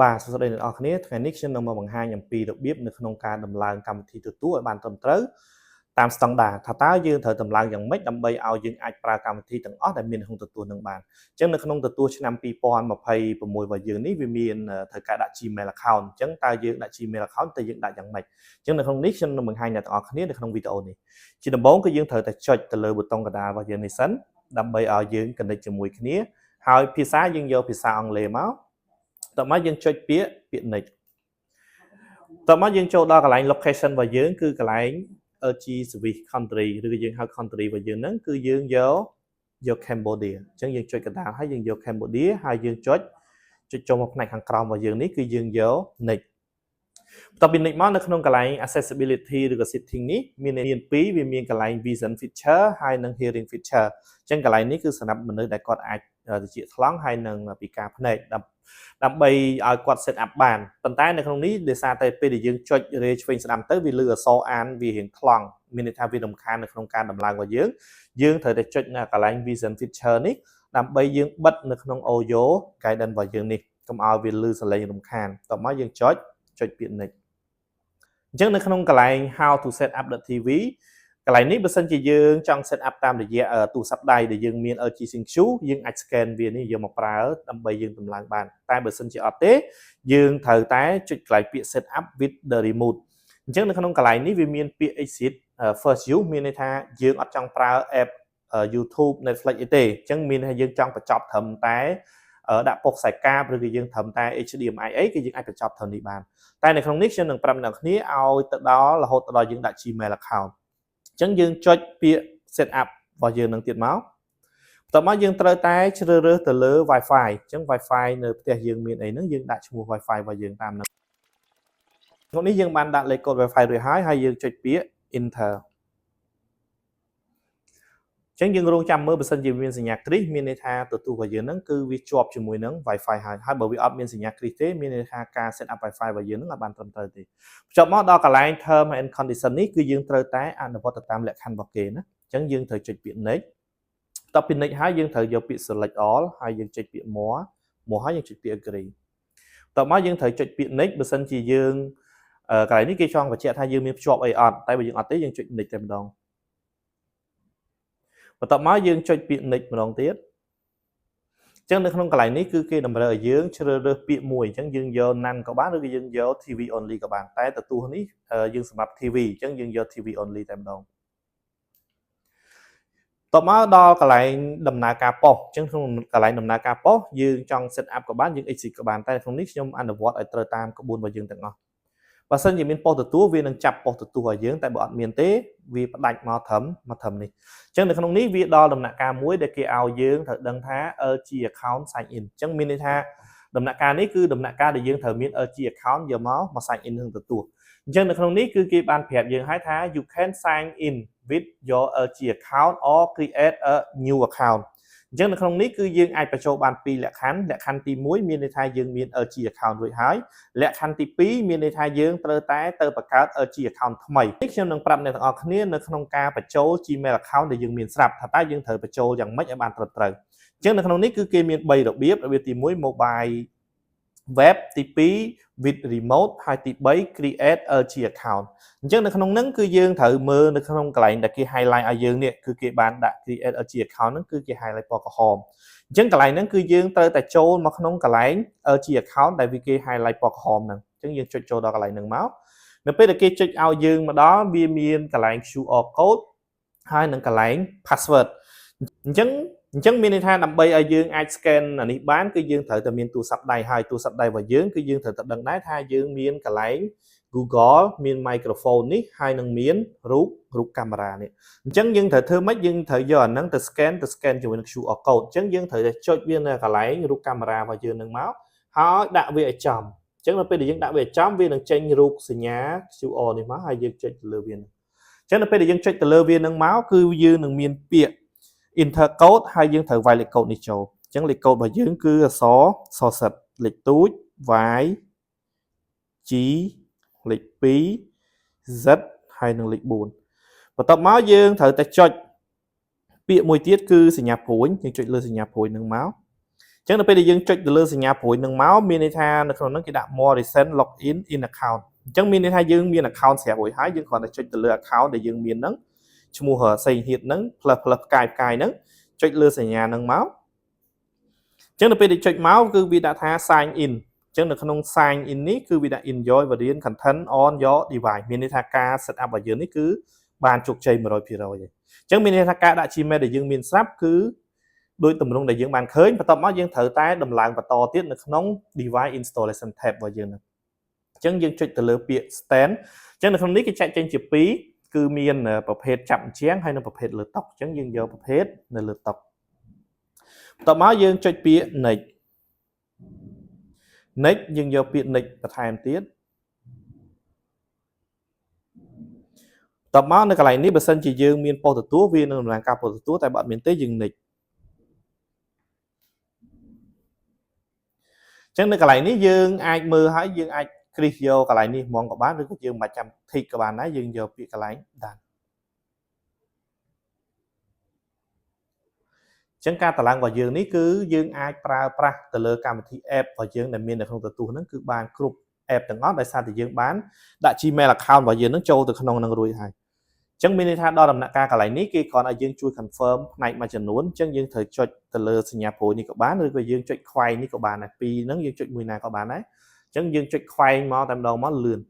បាទសួស្តីអ្នកនរគ្នាថ្ងៃនេះខ្ញុំនឹងមកបង្ហាញអំពីរបៀបនៅក្នុងការដំឡើងកម្មវិធីទទួលឲ្យបានត្រឹមត្រូវតាមស្តង់ដារថាតើយើងត្រូវដំឡើងយ៉ាងម៉េចដើម្បីឲ្យយើងអាចប្រើកម្មវិធីទាំងអស់ដែលមានក្នុងទទួលនឹងបានអញ្ចឹងនៅក្នុងទទួលឆ្នាំ2026របស់យើងនេះវាមានត្រូវការដាក់ Gmail account អញ្ចឹងតើយើងដាក់ Gmail account តើយើងដាក់យ៉ាងម៉េចអញ្ចឹងនៅក្នុងនេះខ្ញុំនឹងបង្ហាញអ្នកទាំងអស់គ្នានៅក្នុងវីដេអូនេះជាដំបូងគឺយើងត្រូវតែចុចទៅលើប៊ូតុងកណ្ដាលរបស់យើងនេះសិនដើម្បីឲ្យយើង connect ជាមួយគ្នាហើយភាសាយើងយកភាសាអង់គ្លេសមកតើមកយើងចុចពាក្យ next តើមកយើងចូលដល់កន្លែង location របស់យើងគឺកន្លែង LG Service Country ឬក៏យើងហៅ country របស់យើងហ្នឹងគឺយើងយក Cambodia អញ្ចឹងយើងចុចកណ្ដាលហើយយើងយក Cambodia ហើយយើងចុចចូលមកផ្នែកខាងក្រោមរបស់យើងនេះគឺយើងយក next បន្ទាប់ពី next មកនៅក្នុងកន្លែង accessibility ឬក៏ setting នេះមានពីរវាមានកន្លែង vision feature ហើយនិង hearing feature អញ្ចឹងកន្លែងនេះគឺសម្រាប់មនុស្សដែលគាត់អាចត្រចៀកថ្លង់ហើយនិងពិការភ្នែកដើម្បីឲ្យគាត់ set up បានប៉ុន្តែនៅក្នុងនេះដោយសារតែពេលដែលយើងចុចរេឆ្វេងស្ដាំទៅវាលឺអក្សរអានវារៀងថ្លង់មានន័យថាវារំខាននៅក្នុងការដំឡើងរបស់យើងត្រូវតែចុចនៅកន្លែង vision feature នេះដើម្បីយើងបិទនៅក្នុង audio guidance របស់យើងនេះកុំឲ្យវាលឺសំឡេងរំខានតោះមកយើងចុចពាក្យ next អញ្ចឹងនៅក្នុងកន្លែង how to set up .tv កន្លែងនេះបើសិនជាយើងចង់ set up តាមរយៈទូរស័ព្ទដៃដែលយើងមាន LG SyncQ យើងអាច scan វានេះយកមកប្រើដើម្បីយើងដំឡើងបានតែបើសិនជាអត់ទេយើងត្រូវតែចុចកន្លែងពាក្យ set up with the remote អញ្ចឹងនៅក្នុងកន្លែងនេះវាមានពាក្យ exit first use មានន័យថាយើងអត់ចង់ប្រើ app YouTube Netflix អីទេអញ្ចឹងមានន័យថាយើងចង់បញ្ចប់ត្រឹមតែដាក់ពុកខ្សែកាបឬក៏យើងត្រឹមតែ HDMI អីគឺយើងអាចបញ្ចប់ត្រឹមនេះបានតែនៅក្នុងនេះខ្ញុំនឹងប្រាប់អ្នកគ្នាឲ្យទៅដល់រហូតដល់យើងដាក់ Gmail account អញ្ចឹងយើងចុចពាក្យ set up របស់យើងនឹងទៀតមកបន្ទាប់មកយើងត្រូវតែជ្រើសរើសទៅលើ Wi-Fi អញ្ចឹង Wi-Fi នៅផ្ទះយើងមានអីហ្នឹងយើងដាក់ឈ្មោះ Wi-Fi របស់យើងតាមហ្នឹងក្នុងនេះយើងបានដាក់លេខកូដ Wi-Fi រួចហើយយើងចុចពាក្យ enter អញ្ចឹងយើងរងចាំមើលបើសិនជាមានសញ្ញាគ្រីសមានន័យថាទទួលរបស់យើងហ្នឹងគឺវាជាប់ជាមួយនឹង Wi-Fi ហើយបើវាអត់មានសញ្ញាគ្រីសទេមានន័យថាការ set up Wi-Fi របស់យើងហ្នឹងអត់បានត្រឹមត្រូវទេបញ្ចប់មកដល់កន្លែង term and condition នេះគឺយើងត្រូវតែអនុវត្តទៅតាមលក្ខខណ្ឌរបស់គេណាអញ្ចឹងយើងត្រូវចុចពាក្យ next បន្ទាប់ពី next ហើយយើងត្រូវយកពាក្យ select all ហើយយើងចុចពាក្យ more ហើយយើងចុចពាក្យ agree បន្ទាប់មកយើងត្រូវចុចពាក្យ next បើសិនជាយើងកន្លែងនេះគេចង់បញ្ជាក់ថាយើងមានភ្ជាប់អីអត់តែបើយើងអត់ទេយើងចុច next តែម្ដងបន្ទាប់មកយើងចុចពាក្យ next ម្ដងទៀតអញ្ចឹងនៅក្នុងកន្លែងនេះគឺគេតម្រូវឲ្យយើងជ្រើសរើសពាក្យមួយអញ្ចឹងយើងយក none ក៏បានឬក៏យើងយក TV only ក៏បានតែទទួលនេះយើងសម្រាប់ TV អញ្ចឹងយើងយក TV only តែម្ដងតមកដល់កន្លែងដំណើរការប៉ុសអញ្ចឹងក្នុងកន្លែងដំណើរការប៉ុសយើងចង់ set up ក៏បានយើង exit ក៏បានតែក្នុងនេះខ្ញុំអនុវត្តឲ្យត្រូវតាមក្បួនរបស់យើងទាំងអស់បើសិនជាមានប៉ុសទទួលវានឹងចាប់ប៉ុសទទួលឲ្យយើងតែបើអត់មានទេវាផ្ដាច់មកត្រឹមនេះអញ្ចឹងនៅក្នុងនេះវាដល់ដំណាក់កាលមួយដែលគេឲ្យយើងត្រូវដឹងថា LG account sign in អញ្ចឹងមានន័យថាដំណាក់កាលនេះគឺដំណាក់កាលដែលយើងត្រូវមាន LG account យកមក sign in នឹងទទួលអញ្ចឹងនៅក្នុងនេះគឺគេបានប្រាប់យើងឲ្យថា you can sign in with your LG account or create a new account អញ្ចឹងនៅក្នុងនេះគឺយើងអាចបញ្ចូលបានពីរលក្ខខណ្ឌទី1មានន័យថាយើងមាន LG account រួចហើយលក្ខខណ្ឌទី2មានន័យថាយើងត្រូវតែទៅបង្កើត LG account ថ្មីនេះខ្ញុំនឹងប្រាប់អ្នកទាំងអស់គ្នានៅក្នុងការបញ្ចូល Gmail account ដែលយើងមានស្រាប់ថាតើយើងត្រូវបញ្ចូលយ៉ាងម៉េចឲ្យបានត្រឹមត្រូវអញ្ចឹងនៅក្នុងនេះគឺគេមាន3របៀបទី1 mobile web ទី2 with remote ហើយទី3 create LG account អញ្ចឹងនៅក្នុងហ្នឹងគឺយើងត្រូវមើលនៅក្នុងកន្លែងដែលគេ highlight ឲ្យយើងនេះគឺគេបានដាក់ create LG account ហ្នឹងគឺគេ highlight ពណ៌ក្រហមអញ្ចឹងកន្លែងហ្នឹងគឺយើងត្រូវតែចូលមកក្នុងកន្លែង LG account ដែលវាគេ highlight ពណ៌ក្រហមហ្នឹងអញ្ចឹងយើងចុចចូលដល់កន្លែងហ្នឹងមកនៅពេលដែលគេចុចឲ្យយើងមកដល់វាមានកន្លែង QR code ហើយនឹងកន្លែង password អញ្ចឹងមានន័យថាដើម្បីឲ្យយើងអាច scan អានេះបានគឺយើងត្រូវតែមានទូរស័ព្ទដៃហើយទូរស័ព្ទដៃរបស់យើងគឺយើងត្រូវតែដឹងដែរថាយើងមានកន្លែង Google មាន microphone នេះហើយនឹងមានរូបកាមេរ៉ានេះអញ្ចឹងយើងត្រូវធ្វើម៉េចយើងត្រូវយកអាហ្នឹងទៅ scan ជាមួយនឹង QR code អញ្ចឹងយើងត្រូវតែចុចវានៅកន្លែងរូបកាមេរ៉ារបស់យើងហ្នឹងមកហើយដាក់វាឲ្យចំអញ្ចឹងនៅពេលដែលយើងដាក់វាឲ្យចំវានឹងចេញរូបសញ្ញា QR នេះមកហើយយើងចុចទៅលើវាហ្នឹងអញ្ចឹងនៅពេលដែលយើងចុចទៅលើវាហ្នឹងមកគឺយើងនឹងមានពាក្យ enter code ហើយយើងត្រូវវាយលេខកូដនេះចូលអញ្ចឹងលេខកូដរបស់យើងគឺអក្សរសសិតលេខទូច y g លេខ2 z ហើយនឹងលេខ4បន្ទាប់មកយើងត្រូវតែចុចពាក្យមួយទៀតគឺសញ្ញាព្រួយយើងចុចលើសញ្ញាព្រួយនឹងមក ចឹងនៅពេលដែលយើងចុចទៅលើសញ្ញាព្រួយនឹងមកមានន័យថានៅក្នុងហ្នឹងគេដាក់ more recent login in account អញ្ចឹងមានន័យថាយើងមាន account ស្រាប់រួចហើយយើងគ្រាន់តែចុចទៅលើ account ដែលយើងមានហ្នឹងឈ្មោះផ្សេងទៀតហ្នឹង plus ផ្កាយហ្នឹងចុចលើសញ្ញាហ្នឹងមកអញ្ចឹងនៅពេលដែលចុចមកគឺវាដាក់ថា sign in អញ្ចឹងនៅក្នុង sign in នេះគឺវាដាក់ enjoy variant content on your device មានន័យថាការ set up របស់យើងនេះគឺបានជោគជ័យ 100% ហើយអញ្ចឹងមានន័យថាការដាក់ Gmail ដែលយើងមានស្រាប់គឺដោយទម្រង់ដែលយើងបានឃើញបន្ទាប់មកយើងត្រូវតែដំឡើងបន្តទៀតនៅក្នុង device installation tab របស់យើងហ្នឹងអញ្ចឹងយើងចុចទៅលើពាក្យ stand អញ្ចឹងនៅក្នុងនេះគេចែកចេញជា2គឺមានប្រភេទចាប់អញ្ចាំងហើយនិងប្រភេទលើតុអញ្ចឹងយើងយកប្រភេទនៅលើតុបន្ទាប់មកយើងចុចពាក្យ next យើងយកពាក្យ next បន្ថែមទៀតតបមកនៅកន្លែងនេះបើសិនជាយើងមានប៉ុស្តិ៍ទទួលវានឹងដំណើរការប៉ុស្តិ៍ទទួលតែបើអត់មានទេយើង next អញ្ចឹងនៅកន្លែងនេះយើងអាចមើលហើយយើងអាចគ្រីសយកកន្លែងនេះហ្មងក៏បានឬក៏យើងមិនបាច់ចាំ tick ក៏បានដែរយើងយកពាក្យកន្លែង done អញ្ចឹងការតម្លើងរបស់យើងនេះគឺយើងអាចប្រើប្រាស់ទៅលើកម្មវិធី app របស់យើងដែលមាននៅក្នុងទទួលហ្នឹងគឺបានគ្រប់ app ទាំងអស់ដោយសារតែយើងបានដាក់ Gmail account របស់យើងហ្នឹងចូលទៅក្នុងហ្នឹងរួចហើយអញ្ចឹងមានន័យថាដល់ដំណាក់កាលកន្លែងនេះគេគ្រាន់តែយើងជួយ confirm ផ្នែកមួយចំនួនអញ្ចឹងយើងត្រូវចុចទៅលើសញ្ញាព្រួយនេះក៏បានឬក៏យើងចុចខ្វែងនេះក៏បានដែរពីរហ្នឹងយើងចុចមួយណាក៏បានដែរអញ្ចឹងយើងចុចខ្វែងមកតែម្ដងមកលឿន